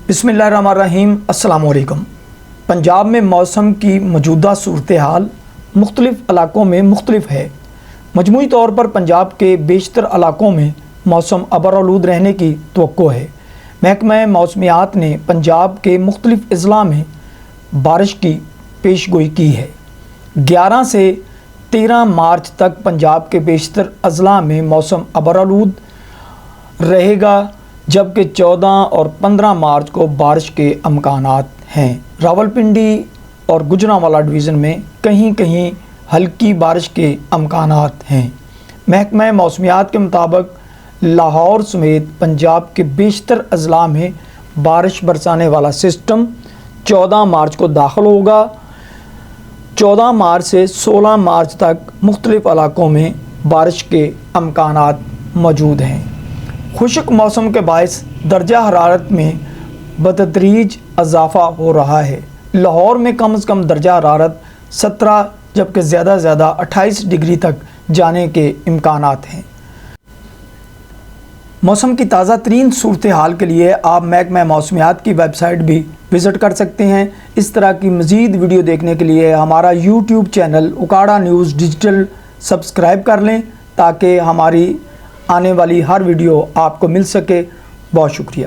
بسم اللہ الرحمن الرحیم۔ السلام علیکم۔ پنجاب میں موسم کی موجودہ صورتحال مختلف علاقوں میں مختلف ہے۔ مجموعی طور پر پنجاب کے بیشتر علاقوں میں موسم ابرآلود رہنے کی توقع ہے۔ محکمہ موسمیات نے پنجاب کے مختلف اضلاع میں بارش کی پیش گوئی کی ہے۔ 11 سے 13 مارچ تک پنجاب کے بیشتر اضلاع میں موسم ابرآلود رہے گا، جبکہ 14 اور 15 مارچ کو بارش کے امکانات ہیں۔ راولپنڈی اور گوجرانوالہ ڈویژن میں کہیں کہیں ہلکی بارش کے امکانات ہیں۔ محکمہ موسمیات کے مطابق لاہور سمیت پنجاب کے بیشتر اضلاع میں بارش برسانے والا سسٹم 14 مارچ کو داخل ہوگا۔ 14 مارچ سے 16 مارچ تک مختلف علاقوں میں بارش کے امکانات موجود ہیں۔ خشک موسم کے باعث درجہ حرارت میں بتدریج اضافہ ہو رہا ہے۔ لاہور میں کم از کم درجہ حرارت 17 جبکہ زیادہ 28 ڈگری تک جانے کے امکانات ہیں۔ موسم کی تازہ ترین صورتحال کے لیے آپ محکمہ موسمیات کی ویب سائٹ بھی وزٹ کر سکتے ہیں۔ اس طرح کی مزید ویڈیو دیکھنے کے لیے ہمارا YouTube channel Okara news digital subscribe کر لیں تاکہ ہماری آنے والی ہر ویڈیو آپ کو مل سکے۔ بہت شکریہ۔